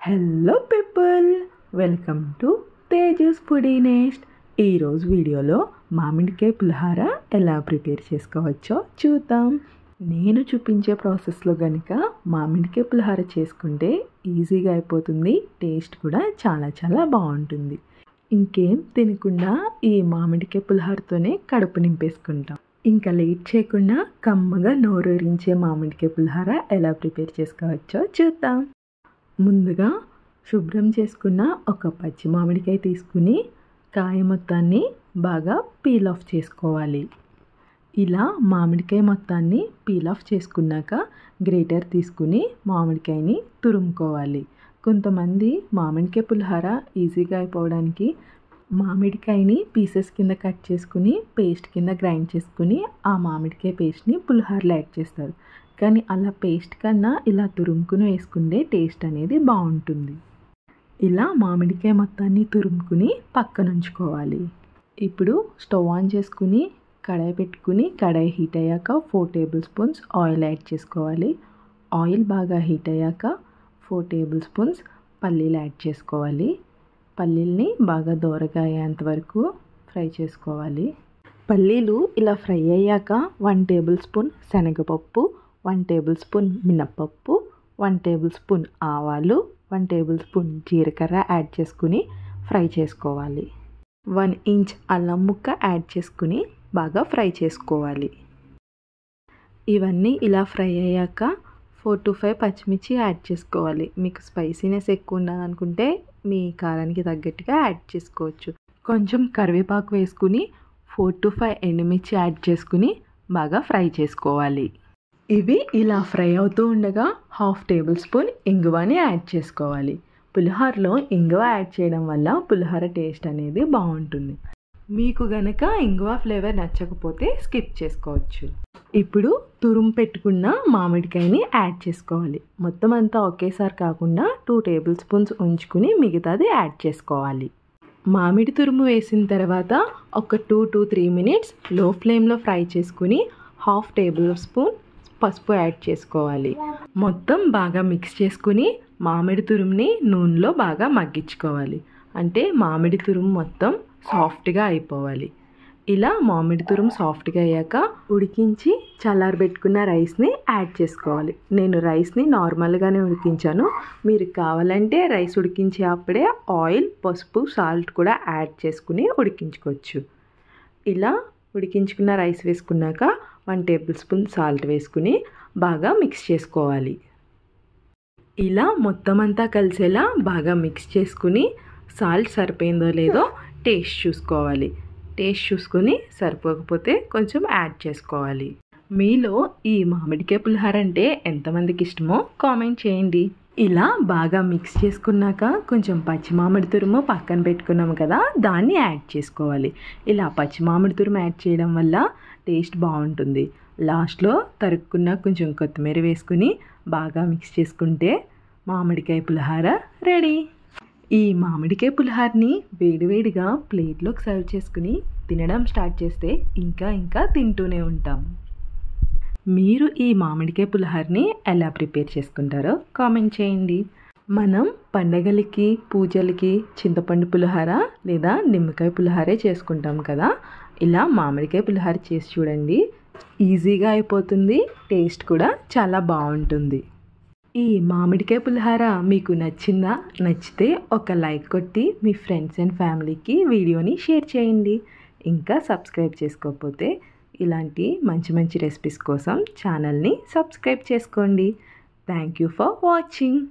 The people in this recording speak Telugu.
Hello people, welcome to Tejas foodie nest. ఈరోజు వీడియోలో మామిడికాయ పులిహోర ఎలా ప్రిపేర్ చేసుకోవచ్చో చూద్దాం. నేను చూపించే ప్రాసెస్లో కనుక మామిడికాయ పులిహోర చేసుకుంటే ఈజీగా అయిపోతుంది. టేస్ట్ కూడా చాలా బాగుంటుంది. ఇంకేం తినకుండా ఈ మామిడికాయ పులిహోరతోనే కడుపు నింపేసుకుంటాం. ఇంకా లేట్ చేయకుండా కమ్మగా నోరూరించే మామిడికాయ పులిహోర ఎలా ప్రిపేర్ చేసుకోవచ్చో చూద్దాం. ముందుగా శుభ్రం చేసుకున్న ఒక పచ్చి మామిడికాయ తీసుకుని కాయ మొత్తాన్ని బాగా పీల్ ఆఫ్ చేసుకోవాలి. ఇలా మామిడికాయ మొత్తాన్ని పీల్ ఆఫ్ చేసుకున్నాక గ్రేటర్ తీసుకుని మామిడికాయని తురుముకోవాలి. కొంతమంది మామిడికాయ పులిహోర ఈజీగా అయిపోవడానికి మామిడికాయని పీసెస్ కింద కట్ చేసుకుని పేస్ట్ కింద గ్రైండ్ చేసుకుని ఆ మామిడికాయ పేస్ట్ని పులిహోరలో యాడ్ చేస్తారు. కానీ అలా పేస్ట్ కన్నా ఇలా తురుముకుని వేసుకుంటే టేస్ట్ అనేది బాగుంటుంది. ఇలా మామిడికాయ మొత్తాన్ని తురుముకుని పక్కన ఉంచుకోవాలి. ఇప్పుడు స్టవ్ ఆన్ చేసుకుని కడాయి పెట్టుకుని కడాయి హీట్ అయ్యాక 4 టేబుల్ స్పూన్స్ ఆయిల్ యాడ్ చేసుకోవాలి. ఆయిల్ బాగా హీట్ అయ్యాక 4 టేబుల్ స్పూన్స్ పల్లీలు యాడ్ చేసుకోవాలి. పల్లీల్ని బాగా దోరగా అయ్యేంత వరకు ఫ్రై చేసుకోవాలి. పల్లీలు ఇలా ఫ్రై అయ్యాక 1 టేబుల్ స్పూన్ శనగపప్పు, 1 టేబుల్ స్పూన్ మినప్పప్పు, 1 టేబుల్ స్పూన్ ఆవాలు, 1 టేబుల్ స్పూన్ జీలకర్ర యాడ్ చేసుకుని ఫ్రై చేసుకోవాలి. 1 ఇంచ్ అల్లం ముక్క యాడ్ చేసుకుని బాగా ఫ్రై చేసుకోవాలి. ఇవన్నీ ఇలా ఫ్రై అయ్యాక 4 to 5 పచ్చిమిర్చి యాడ్ చేసుకోవాలి. మీకు స్పైసీనెస్ ఎక్కువ ఉన్నదనుకుంటే మీ కారానికి తగ్గట్టుగా యాడ్ చేసుకోవచ్చు. కొంచెం కరివేపాకు వేసుకుని 4 to 5 ఎండుమిర్చి యాడ్ చేసుకుని బాగా ఫ్రై చేసుకోవాలి. ఇవి ఇలా ఫ్రై అవుతూ ఉండగా 1/2 టేబుల్ స్పూన్ ఇంగువని యాడ్ చేసుకోవాలి. పులిహోరలో ఇంగువ యాడ్ చేయడం వల్ల పులిహోర టేస్ట్ అనేది బాగుంటుంది. మీకు గనక ఇంగువ ఫ్లేవర్ నచ్చకపోతే స్కిప్ చేసుకోవచ్చు. ఇప్పుడు తురుము పెట్టుకున్న మామిడికాయని యాడ్ చేసుకోవాలి. మొత్తం అంతా ఒకేసారి కాకుండా 2 టేబుల్ స్పూన్స్ ఉంచుకుని మిగతాది యాడ్ చేసుకోవాలి. మామిడి తురుము వేసిన తర్వాత ఒక 2 to 3 మినిట్స్ లో ఫ్లేమ్లో ఫ్రై చేసుకుని 1/2 టేబుల్ స్పూన్ పసుపు యాడ్ చేసుకోవాలి. మొత్తం బాగా మిక్స్ చేసుకుని మామిడి తురుముని నూనెలో బాగా మగ్గించుకోవాలి. అంటే మామిడి తురుము మొత్తం సాఫ్ట్గా అయిపోవాలి. ఇలా మామిడి తురుము సాఫ్ట్గా అయ్యాక ఉడికించి చల్లారబెట్టుకున్న రైస్ని యాడ్ చేసుకోవాలి. నేను రైస్ని నార్మల్గానే ఉడికించాను. మీరు కావాలంటే రైస్ ఉడికించే అప్పుడే ఆయిల్, పసుపు, సాల్ట్ కూడా యాడ్ చేసుకుని ఉడికించుకోవచ్చు. ఇలా ఉడికించుకున్న రైస్ వేసుకున్నాక 1 టేబుల్ స్పూన్ సాల్ట్ వేసుకుని బాగా మిక్స్ చేసుకోవాలి. ఇలా మొత్తం అంతా కలిసేలా బాగా మిక్స్ చేసుకుని సాల్ట్ సరిపోయిందో లేదో టేస్ట్ చూసుకోవాలి. టేస్ట్ చూసుకొని సరిపోకపోతే కొంచెం యాడ్ చేసుకోవాలి. మీలో ఈ మామిడికాయ పులిహోర అంటే ఎంతమందికి ఇష్టమో కామెంట్ చేయండి. ఇలా బాగా మిక్స్ చేసుకున్నాక కొంచెం పచ్చి మామిడి తురుము పక్కన పెట్టుకున్నాము కదా, దాన్ని యాడ్ చేసుకోవాలి. ఇలా పచ్చి మామిడి తురుము యాడ్ చేయడం వల్ల టేస్ట్ బాగుంటుంది. లాస్ట్లో తరుక్కున్న కొంచెం కొత్తిమీర వేసుకుని బాగా మిక్స్ చేసుకుంటే మామిడికాయ పులిహోర రెడీ. ఈ మామిడికాయ పులిహోరని వేడివేడిగా ప్లేట్లోకి సర్వ్ చేసుకుని తినడం స్టార్ట్ చేస్తే ఇంకా తింటూనే ఉంటాం. మీరు ఈ మామిడికాయ పులిహోరని ఎలా ప్రిపేర్ చేసుకుంటారో కామెంట్ చేయండి. మనం పండగలకి, పూజలకి చింతపండు పులిహోర లేదా నిమ్మకాయ పులిహోరే చేసుకుంటాం కదా. ఇలా మామిడికాయ పులిహోర చేసి చూడండి. ఈజీగా అయిపోతుంది. టేస్ట్ కూడా చాలా బాగుంటుంది. ఈ మామిడికాయ పులిహోర మీకు నచ్చిందా? నచ్చితే ఒక లైక్ కొట్టి మీ ఫ్రెండ్స్ అండ్ ఫ్యామిలీకి వీడియోని షేర్ చేయండి. ఇంకా సబ్స్క్రైబ్ చేసుకోకపోతే ఇలాంటి మంచి రెసిపీస్ కోసం ఛానల్ని సబ్స్క్రైబ్ చేసుకోండి. Thank you for watching.